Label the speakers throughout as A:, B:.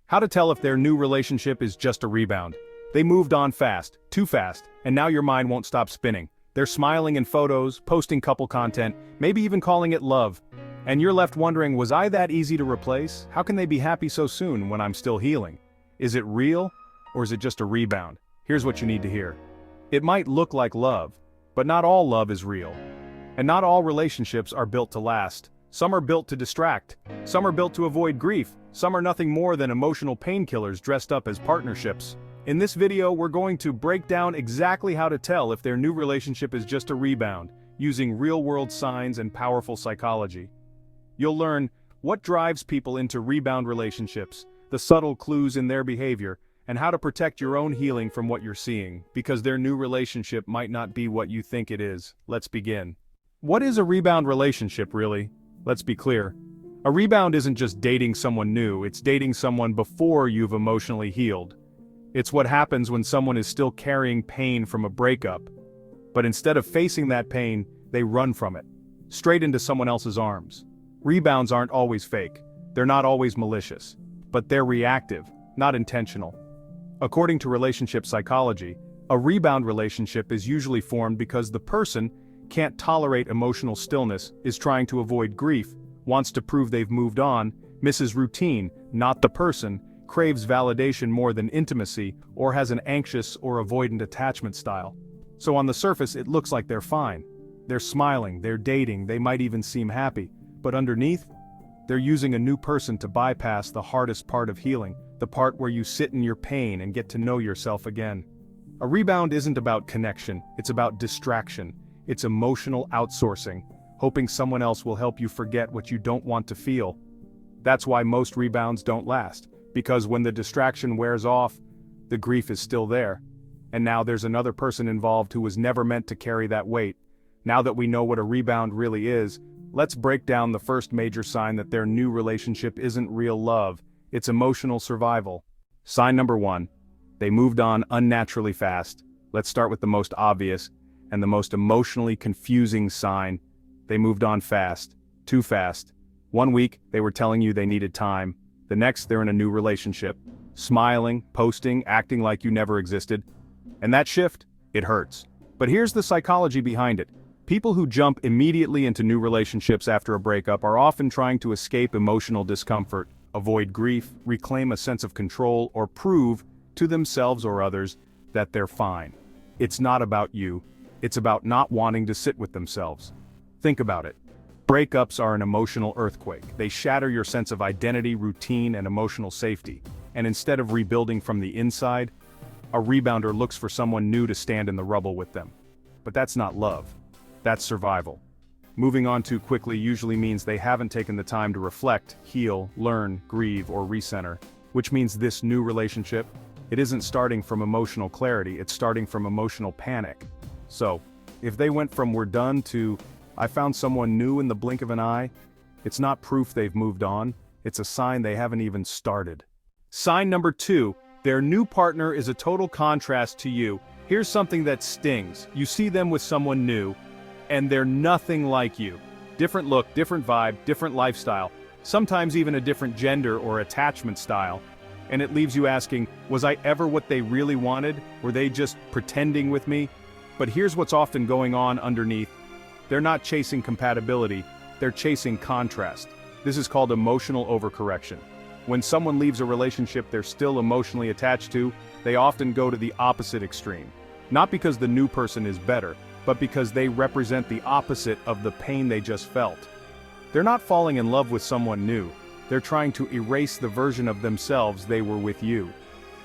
A: How to tell if their new relationship is just a rebound. They moved on fast, too fast, and now your mind won't stop spinning. They're smiling in photos, posting couple content, maybe even calling it love. And you're left wondering, was I that easy to replace? How can they be happy so soon when I'm still healing? Is it real, or is it just a rebound? Here's what you need to hear. It might look like love, but not all love is real. And not all relationships are built to last. Some are built to distract. Some are built to avoid grief. Some are nothing more than emotional painkillers dressed up as partnerships. In this video, we're going to break down exactly how to tell if their new relationship is just a rebound, using real-world signs and powerful psychology. You'll learn what drives people into rebound relationships, the subtle clues in their behavior, and how to protect your own healing from what you're seeing, because their new relationship might not be what you think it is. Let's begin. What is a rebound relationship, really? Let's be clear. A rebound isn't just dating someone new, it's dating someone before you've emotionally healed. It's what happens when someone is still carrying pain from a breakup. But instead of facing that pain, they run from it, straight into someone else's arms. Rebounds aren't always fake, they're not always malicious, but they're reactive, not intentional. According to relationship psychology, a rebound relationship is usually formed because the person can't tolerate emotional stillness, is trying to avoid grief, wants to prove they've moved on, misses routine, not the person, craves validation more than intimacy, or has an anxious or avoidant attachment style. So on the surface it looks like they're fine. They're smiling, they're dating, they might even seem happy. But underneath, they're using a new person to bypass the hardest part of healing, the part where you sit in your pain and get to know yourself again. A rebound isn't about connection, it's about distraction. It's emotional outsourcing, hoping someone else will help you forget what you don't want to feel. That's why most rebounds don't last, because when the distraction wears off, the grief is still there. And now there's another person involved who was never meant to carry that weight. Now that we know what a rebound really is, let's break down the first major sign that their new relationship isn't real love, it's emotional survival. Sign number 1. They moved on unnaturally fast. Let's start with the most obvious and the most emotionally confusing sign. They moved on fast, too fast. 1 week, they were telling you they needed time. The next, they're in a new relationship, smiling, posting, acting like you never existed. And that shift, it hurts. But here's the psychology behind it. People who jump immediately into new relationships after a breakup are often trying to escape emotional discomfort, avoid grief, reclaim a sense of control, or prove to themselves or others that they're fine. It's not about you. It's about not wanting to sit with themselves. Think about it. Breakups are an emotional earthquake. They shatter your sense of identity, routine, and emotional safety. And instead of rebuilding from the inside, a rebounder looks for someone new to stand in the rubble with them. But that's not love. That's survival. Moving on too quickly usually means they haven't taken the time to reflect, heal, learn, grieve, or recenter. Which means this new relationship, it isn't starting from emotional clarity, it's starting from emotional panic. So, if they went from "we're done" to "I found someone new in the blink of an eye," it's not proof they've moved on, it's a sign they haven't even started. Sign number 2, their new partner is a total contrast to you. Here's something that stings. You see them with someone new, and they're nothing like you. Different look, different vibe, different lifestyle, sometimes even a different gender or attachment style. And it leaves you asking, was I ever what they really wanted? Were they just pretending with me? But here's what's often going on underneath. They're not chasing compatibility, they're chasing contrast. This is called emotional overcorrection. When someone leaves a relationship they're still emotionally attached to, they often go to the opposite extreme. Not because the new person is better, but because they represent the opposite of the pain they just felt. They're not falling in love with someone new, they're trying to erase the version of themselves they were with you.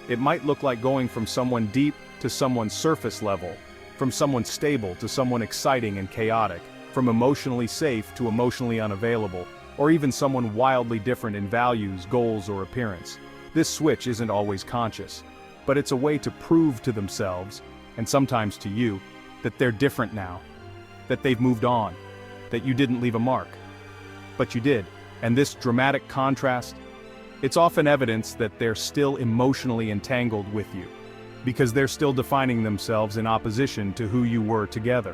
A: It might look like going from someone deep to someone surface level, from someone stable to someone exciting and chaotic, from emotionally safe to emotionally unavailable, or even someone wildly different in values, goals, or appearance. This switch isn't always conscious, but it's a way to prove to themselves, and sometimes to you, that they're different now, that they've moved on, that you didn't leave a mark. But you did, and this dramatic contrast, it's often evidence that they're still emotionally entangled with you, because they're still defining themselves in opposition to who you were together.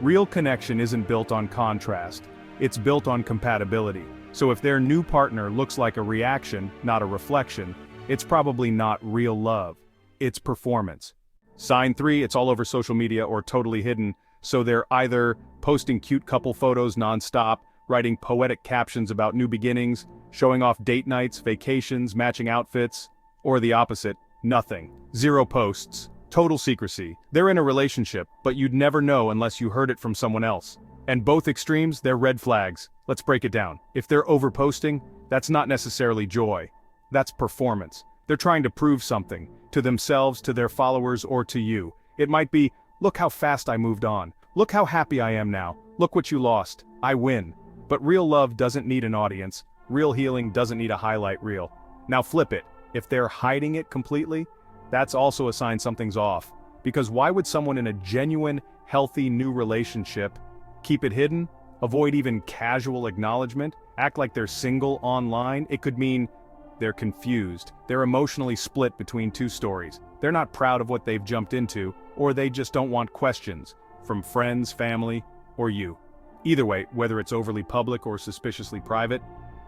A: Real connection isn't built on contrast, it's built on compatibility. So if their new partner looks like a reaction, not a reflection, it's probably not real love. It's performance. Sign 3, it's all over social media or totally hidden, so they're either posting cute couple photos nonstop, writing poetic captions about new beginnings, showing off date nights, vacations, matching outfits, or the opposite, nothing. Zero posts. Total secrecy. They're in a relationship, but you'd never know unless you heard it from someone else. And both extremes, they're red flags. Let's break it down. If they're overposting, that's not necessarily joy. That's performance. They're trying to prove something, to themselves, to their followers, or to you. It might be, look how fast I moved on. Look how happy I am now. Look what you lost. I win. But real love doesn't need an audience. Real healing doesn't need a highlight reel. Now flip it. If they're hiding it completely, that's also a sign something's off. Because why would someone in a genuine, healthy new relationship keep it hidden? Avoid even casual acknowledgement? Act like they're single online? It could mean they're confused. They're emotionally split between two stories. They're not proud of what they've jumped into, or they just don't want questions from friends, family, or you. Either way, whether it's overly public or suspiciously private,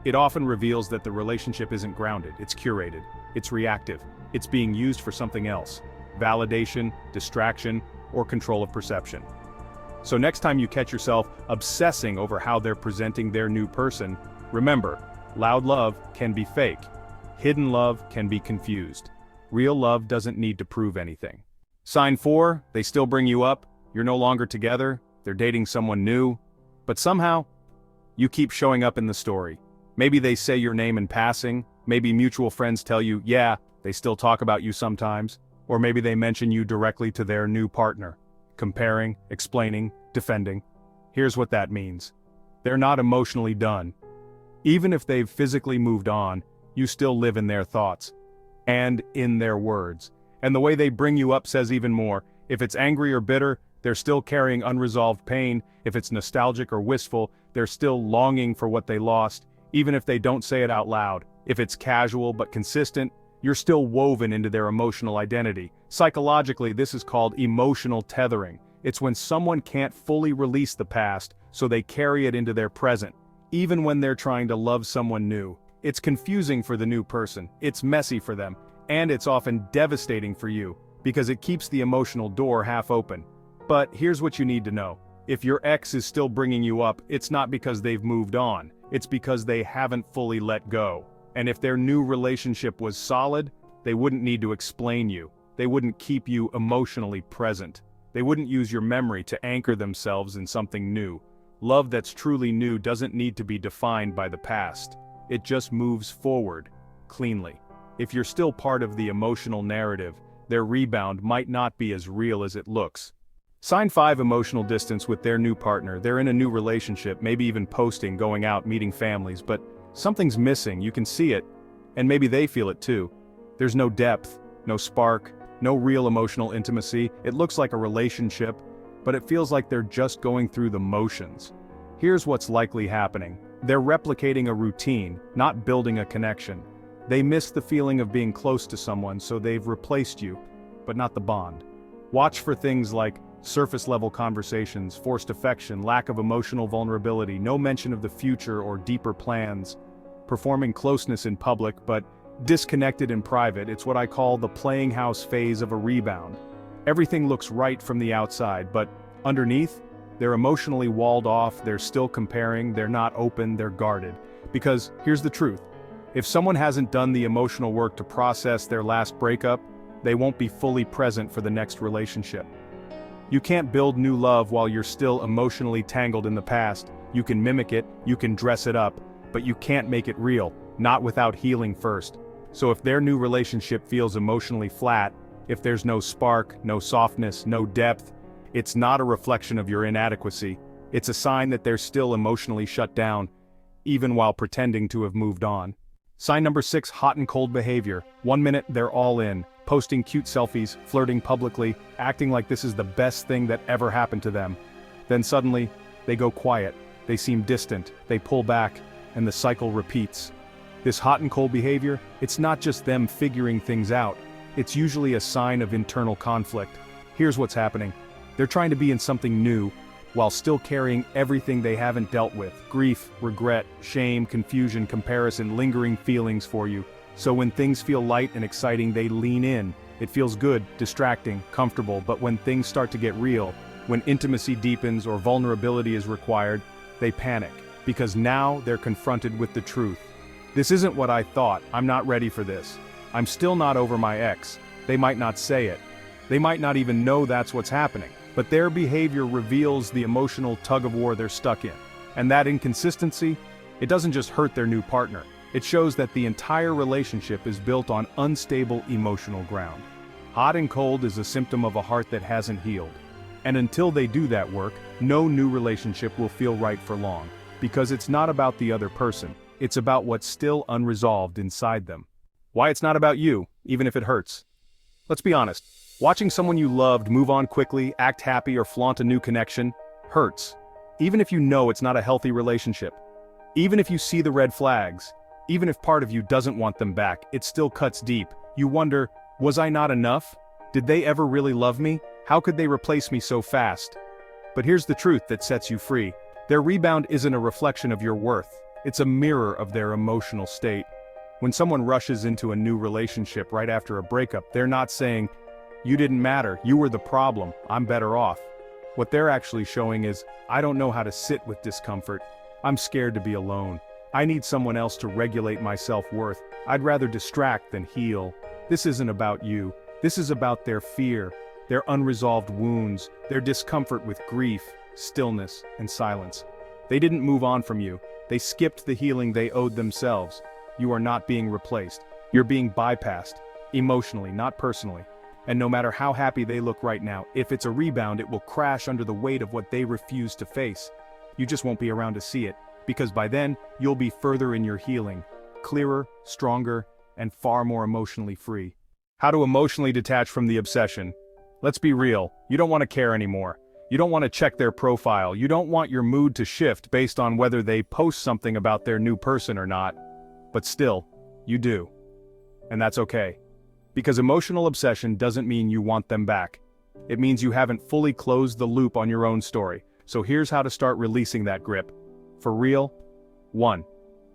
A: it often reveals that the relationship isn't grounded, it's curated, it's reactive, it's being used for something else: validation, distraction, or control of perception. So next time you catch yourself obsessing over how they're presenting their new person, remember, loud love can be fake. Hidden love can be confused. Real love doesn't need to prove anything. Sign 4, they still bring you up, you're no longer together, they're dating someone new, but somehow, you keep showing up in the story. Maybe they say your name in passing, maybe mutual friends tell you, yeah, they still talk about you sometimes, or maybe they mention you directly to their new partner. Comparing, explaining, defending. Here's what that means. They're not emotionally done. Even if they've physically moved on, you still live in their thoughts. And in their words. And the way they bring you up says even more. If it's angry or bitter, they're still carrying unresolved pain. If it's nostalgic or wistful, they're still longing for what they lost, even if they don't say it out loud. If it's casual but consistent, you're still woven into their emotional identity. Psychologically, this is called emotional tethering. It's when someone can't fully release the past, so they carry it into their present, even when they're trying to love someone new. It's confusing for the new person, it's messy for them, and it's often devastating for you, because it keeps the emotional door half open. But here's what you need to know. If your ex is still bringing you up, it's not because they've moved on, it's because they haven't fully let go. And if their new relationship was solid, they wouldn't need to explain you. They wouldn't keep you emotionally present. They wouldn't use your memory to anchor themselves in something new. Love that's truly new doesn't need to be defined by the past. It just moves forward, cleanly. If you're still part of the emotional narrative, their rebound might not be as real as it looks. Sign 5, emotional distance with their new partner. They're in a new relationship, maybe even posting, going out, meeting families, but something's missing, you can see it, and maybe they feel it too. There's no depth, no spark, no real emotional intimacy. It looks like a relationship, but it feels like they're just going through the motions. Here's what's likely happening. They're replicating a routine, not building a connection. They miss the feeling of being close to someone, so they've replaced you, but not the bond. Watch for things like surface-level conversations, forced affection, lack of emotional vulnerability, no mention of the future or deeper plans. Performing closeness in public, but disconnected in private. It's what I call the playing house phase of a rebound. Everything looks right from the outside, but underneath, they're emotionally walled off, they're still comparing, they're not open, they're guarded. Because here's the truth. If someone hasn't done the emotional work to process their last breakup, they won't be fully present for the next relationship. You can't build new love while you're still emotionally tangled in the past. You can mimic it, you can dress it up, but you can't make it real, not without healing first. So if their new relationship feels emotionally flat, if there's no spark, no softness, no depth, it's not a reflection of your inadequacy. It's a sign that they're still emotionally shut down, even while pretending to have moved on. Sign number 6, hot and cold behavior. 1 minute, they're all in, posting cute selfies, flirting publicly, acting like this is the best thing that ever happened to them. Then suddenly, they go quiet, they seem distant, they pull back, and the cycle repeats. This hot and cold behavior, it's not just them figuring things out, it's usually a sign of internal conflict. Here's what's happening. They're trying to be in something new, while still carrying everything they haven't dealt with: grief, regret, shame, confusion, comparison, lingering feelings for you. So when things feel light and exciting, they lean in. It feels good, distracting, comfortable, but when things start to get real, when intimacy deepens or vulnerability is required, they panic, because now they're confronted with the truth. This isn't what I thought, I'm not ready for this. I'm still not over my ex. They might not say it. They might not even know that's what's happening, but their behavior reveals the emotional tug-of-war they're stuck in. And that inconsistency, it doesn't just hurt their new partner. It shows that the entire relationship is built on unstable emotional ground. Hot and cold is a symptom of a heart that hasn't healed. And until they do that work, no new relationship will feel right for long. Because it's not about the other person, it's about what's still unresolved inside them. Why it's not about you, even if it hurts. Let's be honest, watching someone you loved move on quickly, act happy, or flaunt a new connection hurts. Even if you know it's not a healthy relationship. Even if you see the red flags. Even if part of you doesn't want them back, it still cuts deep. You wonder, was I not enough? Did they ever really love me? How could they replace me so fast? But here's the truth that sets you free. Their rebound isn't a reflection of your worth. It's a mirror of their emotional state. When someone rushes into a new relationship right after a breakup, they're not saying, "You didn't matter, you were the problem, I'm better off." What they're actually showing is, "I don't know how to sit with discomfort. I'm scared to be alone. I need someone else to regulate my self-worth. I'd rather distract than heal." This isn't about you. This is about their fear, their unresolved wounds, their discomfort with grief, stillness, and silence. They didn't move on from you. They skipped the healing they owed themselves. You are not being replaced. You're being bypassed. Emotionally, not personally. And no matter how happy they look right now, if it's a rebound, it will crash under the weight of what they refuse to face. You just won't be around to see it, because by then, you'll be further in your healing, clearer, stronger, and far more emotionally free. How to emotionally detach from the obsession. Let's be real, you don't want to care anymore. You don't want to check their profile. You don't want your mood to shift based on whether they post something about their new person or not. But still, you do. And that's okay. Because emotional obsession doesn't mean you want them back. It means you haven't fully closed the loop on your own story. So here's how to start releasing that grip. For real? 1.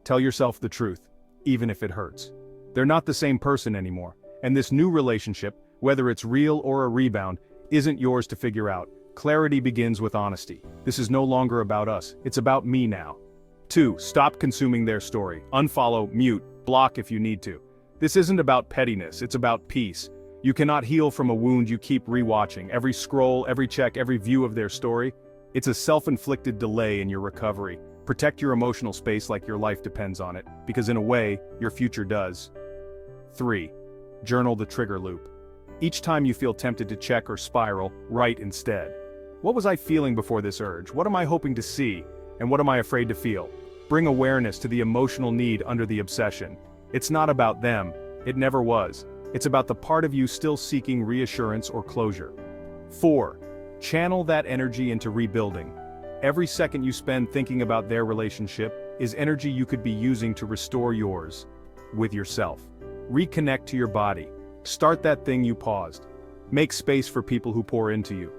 A: Tell yourself the truth, even if it hurts. They're not the same person anymore. And this new relationship, whether it's real or a rebound, isn't yours to figure out. Clarity begins with honesty. This is no longer about us, it's about me now. 2. Stop consuming their story. Unfollow, mute, block if you need to. This isn't about pettiness, it's about peace. You cannot heal from a wound you keep rewatching. Every scroll, every check, every view of their story. It's a self-inflicted delay in your recovery. Protect your emotional space like your life depends on it, because in a way, your future does. 3. Journal the trigger loop. Each time you feel tempted to check or spiral, write instead. What was I feeling before this urge? What am I hoping to see? And what am I afraid to feel? Bring awareness to the emotional need under the obsession. It's not about them. It never was. It's about the part of you still seeking reassurance or closure. 4. Channel that energy into rebuilding. Every second you spend thinking about their relationship is energy you could be using to restore yours. With yourself. Reconnect to your body. Start that thing you paused. Make space for people who pour into you.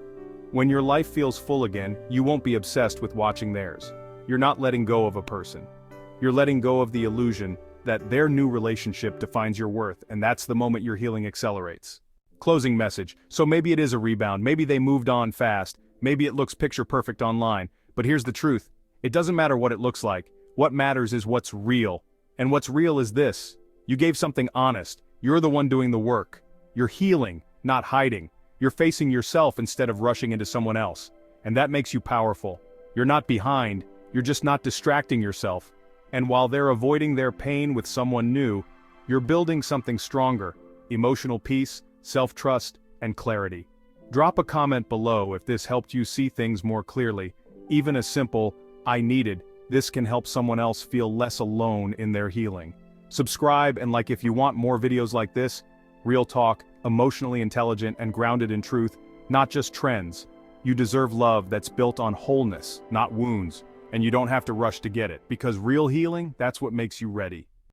A: When your life feels full again, you won't be obsessed with watching theirs. You're not letting go of a person. You're letting go of the illusion that their new relationship defines your worth, and that's the moment your healing accelerates. Closing message. So maybe it is a rebound, maybe they moved on fast, maybe it looks picture perfect online, but here's the truth. It doesn't matter what it looks like. What matters is what's real. And what's real is this. You gave something honest. You're the one doing the work. You're healing, not hiding. You're facing yourself instead of rushing into someone else. And that makes you powerful. You're not behind, you're just not distracting yourself. And while they're avoiding their pain with someone new, you're building something stronger. Emotional peace, self-trust, and clarity. Drop a comment below if this helped you see things more clearly. Even a simple, "I needed," this can help someone else feel less alone in their healing. Subscribe and like if you want more videos like this. Real talk, emotionally intelligent and grounded in truth, not just trends. You deserve love that's built on wholeness, not wounds, and you don't have to rush to get it, because real healing, that's what makes you ready.